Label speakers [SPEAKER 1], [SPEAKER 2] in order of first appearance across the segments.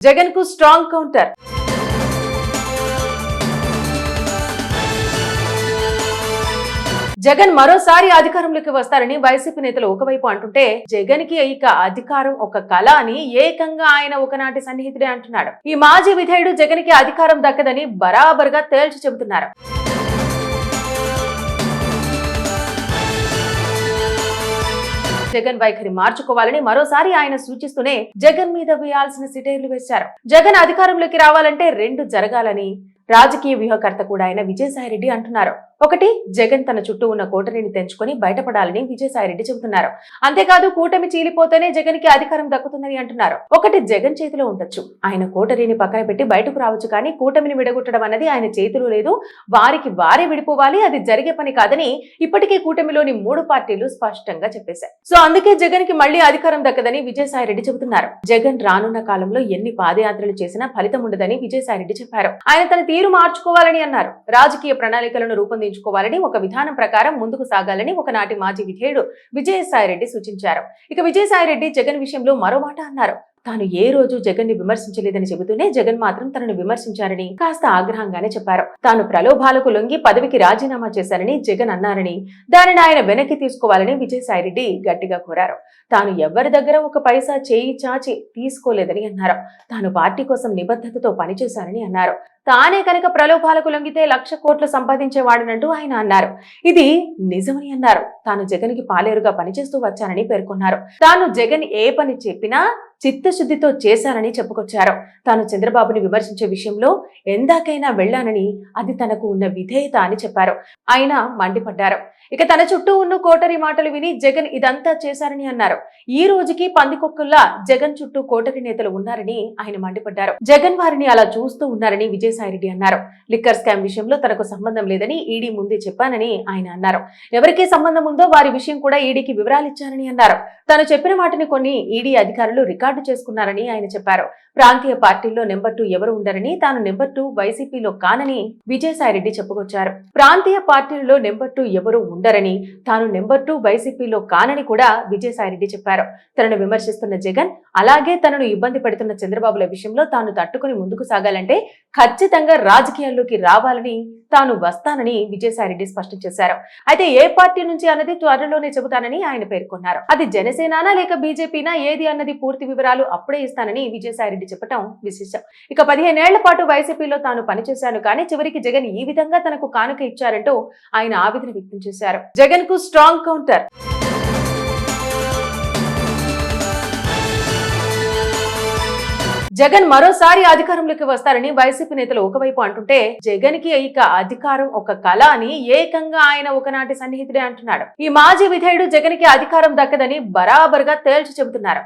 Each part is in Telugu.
[SPEAKER 1] జగన్ కు స్ట్రాంగ్ కౌంటర్. జగన్ మరోసారి అధికారంలోకి వస్తారని వైసీపీ నేతలు ఒకవైపు అంటుంటే, జగన్ కి ఇక అధికారం ఒక కళ అని ఏకంగా ఆయన ఒకనాటి సన్నిహితుడే అంటున్నాడు. ఈ మాజీ విధేయుడు జగన్ కి అధికారం దక్కదని బరాబర్గా తేల్చి చెబుతున్నారు. జగన్ వైఖరి మార్చుకోవాలని మరోసారి ఆయన సూచిస్తూనే జగన్ మీద వేయాల్సిన సిటైర్లు వేశారు. జగన్ అధికారంలోకి రావాలంటే రెండు జరగాలని రాజకీయ వ్యూహకర్త కూడా అయిన విజయసాయిరెడ్డి అంటున్నారు. ఒకటి, జగన్ తన చుట్టూ ఉన్న కోటరీని తెంచుకొని బయటపడాలని విజయసాయిరెడ్డి చెబుతున్నారు. అంతేకాదు, కూటమి చీలిపోతేనే జగన్ కి అధికారం దక్కుతుందని అంటున్నారు. ఒకటి, జగన్ చేతిలో ఉండొచ్చు, ఆయన కోటరీని పక్కన పెట్టి బయటకు రావచ్చు, కానీ కూటమిని విడగొట్టడం అనేది ఆయన చేతిలో లేదు, వారికి వారే విడిపోవాలి, అది జరిగే పని కాదని ఇప్పటికే కూటమిలోని 3 పార్టీలు స్పష్టంగా చెప్పేశాయి. సో అందుకే జగన్ కి మళ్లీ అధికారం దక్కదని విజయసాయిరెడ్డి చెబుతున్నారు. జగన్ రానున్న కాలంలో ఎన్ని పాదయాత్రలు చేసినా ఫలితం ఉండదని విజయసాయిరెడ్డి చెప్పారు. ఆయన తన తీరు మార్చుకోవాలని అన్నారు. రాజకీయ ప్రణాళికలను రూపొందించుకోవాలని, ఒక విధానం ప్రకారం ముందుకు సాగాలని ఒకనాటి మాజీ విధేయుడు విజయసాయిరెడ్డి సూచించారు. ఇక విజయసాయిరెడ్డి జగన్ విషయంలో మరో మాట అన్నారు. తాను ఏ రోజు జగన్ ని విమర్శించలేదని చెబుతూనే జగన్ మాత్రం తనను విమర్శించారని కాస్త ఆగ్రహంగానే చెప్పారు. తాను ప్రలోభాలకు లొంగి పదవికి రాజీనామా చేశారని జగన్ అన్నారని, దానిని ఆయన వెనక్కి తీసుకోవాలని విజయసాయిరెడ్డి గట్టిగా కోరారు. తాను ఎవరి దగ్గర ఒక పైసా చేయి చాచి తీసుకోలేదని అన్నారు. తాను పార్టీ కోసం నిబద్ధతతో పనిచేశారని అన్నారు. తానే కనుక ప్రలోభాలకు లొంగితే 1,00,000 కోట్లు సంపాదించేవాడనంటూ ఆయన అన్నారు. ఇది నిజమని అన్నారు. తాను జగన్ కి పాలేరుగా పనిచేస్తూ వచ్చానని పేర్కొన్నారు. తాను జగన్ ఏ పని చెప్పినా చిత్తశుద్ధితో చేశానని చెప్పుకొచ్చారు. తాను చంద్రబాబుని విమర్శించే విషయంలో ఎందాకైనా వెళ్లానని, అది తనకు ఉన్న విధేయత అని చెప్పారు. ఆయన మండిపడ్డారు. ఇక తన చుట్టూ ఉన్న కోటరీ మాటలు విని జగన్ ఇదంతా చేశారని అన్నారు. ఈ రోజుకి పందికొక్కుల్లా జగన్ చుట్టూ కోటరీ నేతలు ఉన్నారని ఆయన మండిపడ్డారు. జగన్ వారిని అలా చూస్తూ ఉన్నారని విజయసాయిరెడ్డి అన్నారు. లిక్కర్ స్కామ్ విషయంలో తనకు సంబంధం లేదని ఈడీ ముందే చెప్పానని ఆయన అన్నారు. ఎవరికీ సంబంధం ఉందో వారి విషయం కూడా ఈడీకి వివరాలిచ్చారని అన్నారు. తాను చెప్పిన వాటిని కొన్ని ఈడీ అధికారులు రికార్డు చేసుకున్నారని ఆయన చెప్పారు. ప్రాంతీయ పార్టీల్లో నెంబర్ 2 ఎవరు ఉండరని, తాను నెంబర్ 2 వైసీపీలో కానని విజయసాయిరెడ్డి చెప్పుకొచ్చారు. ప్రాంతీయ పార్టీలలో నెంబర్ 2 ఎవరు ఉండరని, తాను నెంబర్ 2 వైసీపీలో కానని కూడా విజయసాయిరెడ్డి చెప్పారు. తనను విమర్శిస్తున్న జగన్, అలాగే తనను ఇబ్బంది పెడుతున్న చంద్రబాబుల విషయంలో తాను తట్టుకుని ముందుకు సాగాలంటే ఖచ్చితంగా రాజకీయాల్లోకి రావాలని, తాను వస్తానని విజయసాయిరెడ్డి స్పష్టం చేశారు. అయితే ఏ పార్టీ నుంచి అన్నది త్వరలోనే చెబుతానని ఆయన పేర్కొన్నారు. అది జనసేనానా లేక బీజేపీనా ఏది అన్నది పూర్తి వివరాలు అప్పుడే ఇస్తానని విజయసాయిరెడ్డి చెప్పడం విశేషం. ఇక 15 ఏళ్ల పాటు వైసీపీలో తాను పనిచేశాను, కానీ చివరికి జగన్ ఈ విధంగా తనకు కానుక ఇచ్చారంటూ ఆయన ఆవేదన వ్యక్తం చేశారు. జగన్ కు స్ట్రాంగ్ కౌంటర్. జగన్ మరోసారి అధికారంలోకి వస్తారని వైసీపీ నేతలు ఒకవైపు అంటుంటే, జగన్ కి ఇక అధికారం ఒక కళ అని ఏకంగా ఆయన ఒకనాటి సన్నిహితుడే అంటున్నాడు. ఈ మాజీ విధేయుడు జగన్ కి అధికారం దక్కదని బరాబర్గా తేల్చి చెబుతున్నారు.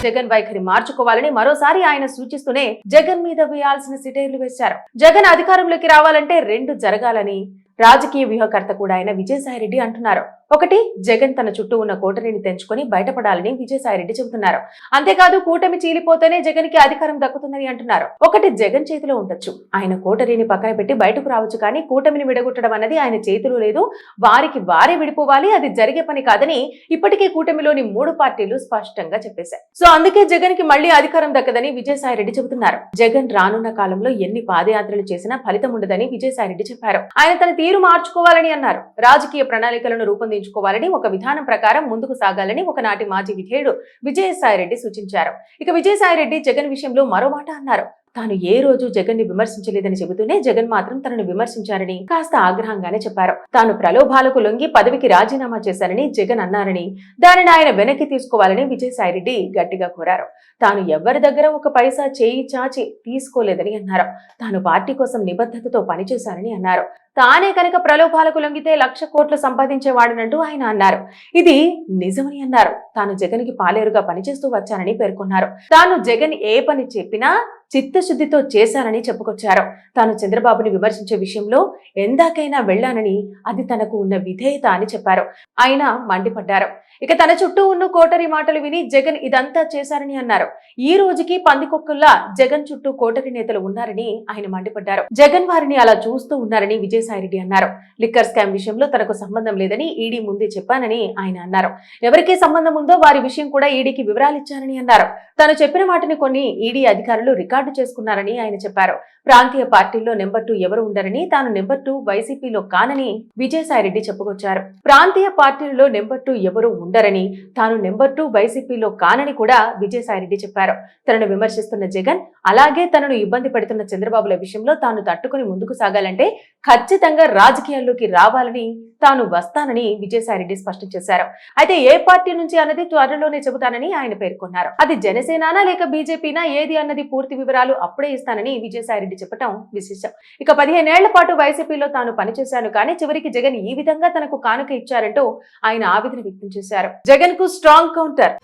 [SPEAKER 1] జగన్ వైఖరి మార్చుకోవాలని మరోసారి ఆయన సూచిస్తూనే జగన్ మీద వేయాల్సిన సిటైర్లు వేశారు. జగన్ అధికారంలోకి రావాలంటే రెండు జరగాలని రాజకీయ వ్యూహకర్త కూడా అయిన విజయసాయిరెడ్డి అంటున్నారు. ఒకటి, జగన్ తన చుట్టూ ఉన్న కోటరీని తెంచుకొని బయటపడాలని విజయసాయిరెడ్డి చెబుతున్నారు. అంతేకాదు, కూటమి చీలిపోతేనే జగన్ కి అధికారం దక్కుతుందని అంటున్నారు. ఒకటి, జగన్ చేతిలో ఉండొచ్చు, ఆయన కోటరీని పక్కన పెట్టి బయటకు రావచ్చు, కానీ కూటమిని విడగొట్టడం అనేది ఆయన చేతిలో లేదు, వారికి వారే విడిపోవాలి, అది జరిగే పని కాదని ఇప్పటికే కూటమిలోని 3 పార్టీలు స్పష్టంగా చెప్పేశాయి. సో అందుకే జగన్ కి మళ్లీ అధికారం దక్కదని విజయసాయిరెడ్డి చెబుతున్నారు. జగన్ రానున్న కాలంలో ఎన్ని పాదయాత్రలు చేసినా ఫలితం ఉండదని విజయసాయిరెడ్డి చెప్పారు. ఆయన తన తీరు మార్చుకోవాలని అన్నారు. రాజకీయ ప్రణాళికలను రూపొందించుకోవాలని, ఒక విధానం ప్రకారం ముందుకు సాగాలని ఒకనాటి మాజీ విధేయుడు విజయసాయిరెడ్డి సూచించారు. ఇక విజయసాయిరెడ్డి జగన్ విషయంలో మరో మాట అన్నారు. తాను ఏ రోజు జగన్ ని విమర్శించలేదని చెబుతూనే జగన్ మాత్రం తనను విమర్శించారని కాస్త ఆగ్రహంగానే చెప్పారు. తాను ప్రలోభాలకు లొంగి పదవికి రాజీనామా చేశారని జగన్ అన్నారని, దానిని ఆయన వెనక్కి తీసుకోవాలని విజయసాయిరెడ్డి గట్టిగా కోరారు. తాను ఎవరి దగ్గర ఒక పైసా చేయి చాచి తీసుకోలేదని అన్నారు. తాను పార్టీ కోసం నిబద్ధతతో పనిచేశారని అన్నారు. తానే కనుక ప్రలోభాలకు లొంగితే 1,00,000 కోట్లు సంపాదించేవాడనంటూ ఆయన అన్నారు. ఇది నిజమని అన్నారు. తాను జగన్ కి పాలేరుగా పనిచేస్తూ వచ్చానని పేర్కొన్నారు. తాను జగన్ ఏ పని చెప్పినా చిత్తశుద్ధితో చేశానని చెప్పుకొచ్చారు. తాను చంద్రబాబుని విమర్శించే విషయంలో ఎందాకైనా వెళ్లానని, అది తనకు ఉన్న విధేయత అని చెప్పారు. ఆయన మండిపడ్డారు. ఇక తన చుట్టూ ఉన్న కోటరి మాటలు విని జగన్ ఇదంతా చేశారని అన్నారు. ఈ రోజుకి పందికొక్కుల్లా జగన్ చుట్టూ కోటరి నేతలు ఉన్నారని ఆయన మండిపడ్డారు. జగన్ వారిని అలా చూస్తూ ఉన్నారని విజయసాయిరెడ్డి అన్నారు. లిక్కర్ స్కామ్ విషయంలో తనకు సంబంధం లేదని ఈడీ ముందే చెప్పానని ఆయన అన్నారు. ఎవరికి సంబంధం ఉందో వారి విషయం కూడా ఈడీకి వివరాలు ఇచ్చారని అన్నారు. తాను చెప్పిన మాటని కొన్ని ఈడీ అధికారులు రికార్డు చేసుకున్నారని ఆయన చెప్పారు. ప్రాంతీయ పార్టీల్లో నెంబర్ 2 ఎవరు ఉండరని, తాను నెంబర్ 2 వైసీపీలో కానని విజయసాయిరెడ్డి చెప్పుకొచ్చారు. ప్రాంతీయ పార్టీల్లో నెంబర్ 2 ఎవరు ఉండరని, తాను నెంబర్ 2 వైసీపీలో కానని కూడా విజయసాయిరెడ్డి చెప్పారు. తనను విమర్శిస్తున్న జగన్, అలాగే తనను ఇబ్బంది పెడుతున్న చంద్రబాబుల విషయంలో తాను తట్టుకుని ముందుకు సాగాలంటే ఖచ్చితంగా రాజకీయాల్లోకి రావాలని, తాను వస్తానని విజయసాయిరెడ్డి స్పష్టం చేశారు. అయితే ఏ పార్టీ నుంచి అన్నది త్వరలోనే చెబుతానని ఆయన పేర్కొన్నారు. అది జనసేనానా లేక బీజేపీనా ఏది అన్నది పూర్తి వివరాలు అప్పుడే ఇస్తానని విజయసాయిరెడ్డి చెప్పడం విశేషం. ఇక 15 ఏళ్ల పాటు వైసీపీలో తాను పనిచేశాను, కానీ చివరికి జగన్ ఈ విధంగా తనకు కానుక ఇచ్చారంటూ ఆయన ఆవేదన వ్యక్తం చేశారు. జగన్ కు స్ట్రాంగ్ కౌంటర్.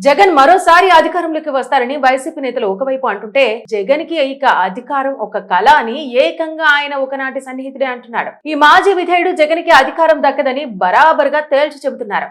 [SPEAKER 1] జగన్ మరోసారి అధికారంలోకి వస్తారని వైసీపీ నేతలు ఒకవైపు అంటుంటే, జగన్ కి ఇక అధికారం ఒక కళ అని ఏకంగా ఆయన ఒకనాటి సన్నిహితుడే అంటున్నాడు. ఈ మాజీ విధేయుడు జగన్ కి అధికారం దక్కదని బరాబర్గా తేల్చి చెబుతున్నారు.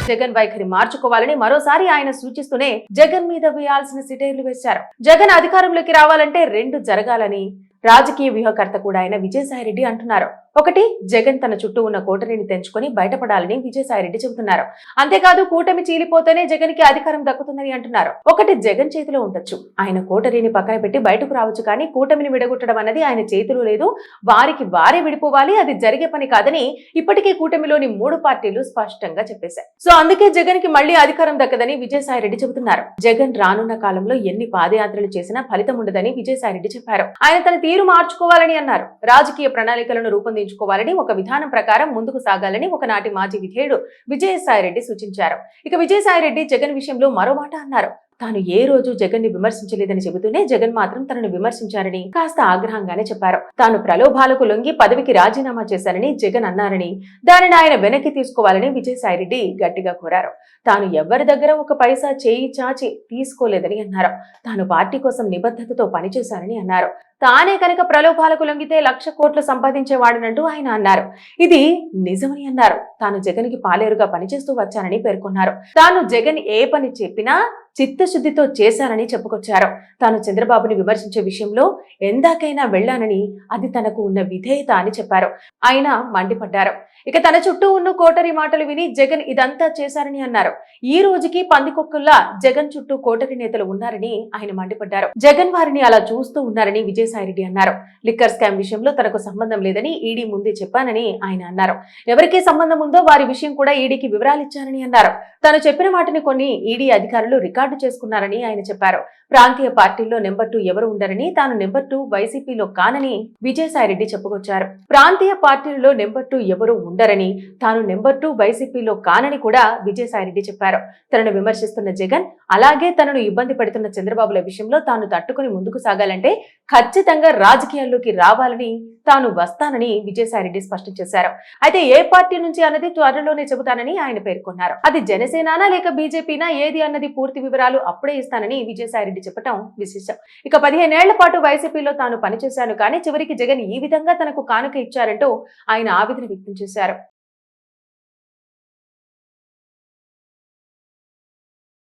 [SPEAKER 1] జగన్ వైఖరి మార్చుకోవాలని మరోసారి ఆయన సూచిస్తూనే జగన్ మీద వేయాల్సిన సిటైర్లు వేశారు. జగన్ అధికారంలోకి రావాలంటే 2 జరగాలని రాజకీయ వ్యూహకర్త కూడా అయిన విజయసాయిరెడ్డి అంటున్నారు. ఒకటి, జగన్ తన చుట్టూ ఉన్న కోటరీని తెంచుకొని బయటపడాలని విజయసాయిరెడ్డి చెబుతున్నారు. అంతేకాదు, కూటమి చీలిపోతేనే జగన్ కి అధికారం దక్కుతుందని అంటున్నారు. ఒకటి, జగన్ చేతిలో ఉండొచ్చు, ఆయన కోటరీని పక్కన పెట్టి బయటకు రావచ్చు, కానీ కూటమిని విడగొట్టడం అన్నది ఆయన చేతిలో లేదు, వారికి వారే విడిపోవాలి, అది జరిగే పని కాదని ఇప్పటికే కూటమిలోని 3 పార్టీలు స్పష్టంగా చెప్పేశాయి. సో అందుకే జగన్ కి మళ్లీ అధికారం దక్కదని విజయసాయిరెడ్డి చెబుతున్నారు. జగన్ రానున్న కాలంలో ఎన్ని పాదయాత్రలు చేసినా ఫలితం ఉండదని విజయసాయిరెడ్డి చెప్పారు. ఆయన తన తీరు మార్చుకోవాలని అన్నారు. రాజకీయ ప్రణాళికలను రూపొందించుకోవాలని, ఒక విధానం ప్రకారం ముందుకు సాగాలని ఒకనాటి మాజీ విధేయుడు విజయసాయిరెడ్డి సూచించారు. ఇక విజయసాయిరెడ్డి జగన్ విషయంలో మరో మాట అన్నారు. తాను ఏ రోజు జగన్ ని విమర్శించలేదని చెబుతూనే జగన్ మాత్రం తనను విమర్శించారని కాస్త ఆగ్రహంగానే చెప్పారు. తాను ప్రలోభాలకు లొంగి పదవికి రాజీనామా చేశారని జగన్ అన్నారని, దానిని ఆయన వెనక్కి తీసుకోవాలని విజయసాయిరెడ్డి గట్టిగా కోరారు. తాను ఎవరి దగ్గర ఒక పైసా చేయి చాచి తీసుకోలేదని అన్నారు. తాను పార్టీ కోసం నిబద్ధతతో పనిచేశారని అన్నారు. తానే కనుక ప్రలోభాలకు లొంగితే 1,00,000 కోట్లు సంపాదించేవాడనంటూ ఆయన అన్నారు. ఇది నిజమని అన్నారు. తాను జగన్ కి పాలేరుగా పనిచేస్తూ వచ్చానని పేర్కొన్నారు. తాను జగన్ ఏ పని చెప్పినా చిత్తశుద్ధితో చేశానని చెప్పుకొచ్చారు. తాను చంద్రబాబుని విమర్శించే విషయంలో ఎందాకైనా వెళ్లానని, అది తనకు ఉన్న విధేయత అని చెప్పారు. ఆయన మండిపడ్డారు. ఇక తన చుట్టూ ఉన్న కోటరి మాటలు విని జగన్ ఇదంతా చేశారని అన్నారు. ఈ రోజుకి పందికొక్కుల్లా జగన్ చుట్టూ కోటరి నేతలు ఉన్నారని ఆయన మండిపడ్డారు. జగన్ వారిని అలా చూస్తూ ఉన్నారని విజయసాయిరెడ్డి అన్నారు. లిక్కర్ స్కామ్ విషయంలో తనకు సంబంధం లేదని ఈడీ ముందే చెప్పానని ఆయన అన్నారు. ఎవరికి సంబంధం ఉందో వారి విషయం కూడా ఈడీకి వివరాలు ఇచ్చారని అన్నారు. తాను చెప్పిన మాటని కొన్ని ఈడీ అధికారులు రికార్డు చేసుకున్నారని ఆయన చెప్పారు. ప్రాంతీయ పార్టీల్లో నెంబర్ 2 ఎవరు ఉండరని, తాను నెంబర్ 2 వైసీపీలో కానని విజయసాయిరెడ్డి చెప్పుకొచ్చారు. ప్రాంతీయ పార్టీల్లో నెంబర్ 2 ఎవరు ఉండరని, తాను నెంబర్ 2 వైసీపీలో కానని కూడా విజయసాయిరెడ్డి చెప్పారు. తనను విమర్శిస్తున్న జగన్, అలాగే తనను ఇబ్బంది పెడుతున్న చంద్రబాబుల విషయంలో తాను తట్టుకుని ముందుకు సాగాలంటే ఖచ్చితంగా రాజకీయాల్లోకి రావాలని, తాను వస్తానని విజయసాయిరెడ్డి స్పష్టం చేశారు. అయితే ఏ పార్టీ నుంచి అన్నది త్వరలోనే చెబుతానని ఆయన పేర్కొన్నారు. అది జనసేనానా లేక బీజేపీనా ఏది అన్నది పూర్తి వివరాలు అప్పుడే ఇస్తానని విజయసాయిరెడ్డి చెప్పడం విశేషం. ఇక 15 ఏళ్ల పాటు వైసీపీలో తాను పనిచేశాను, కానీ చివరికి జగన్ ఈ విధంగా తనకు కానుక ఇచ్చారంటూ ఆయన ఆవేదన వ్యక్తం చేశారు.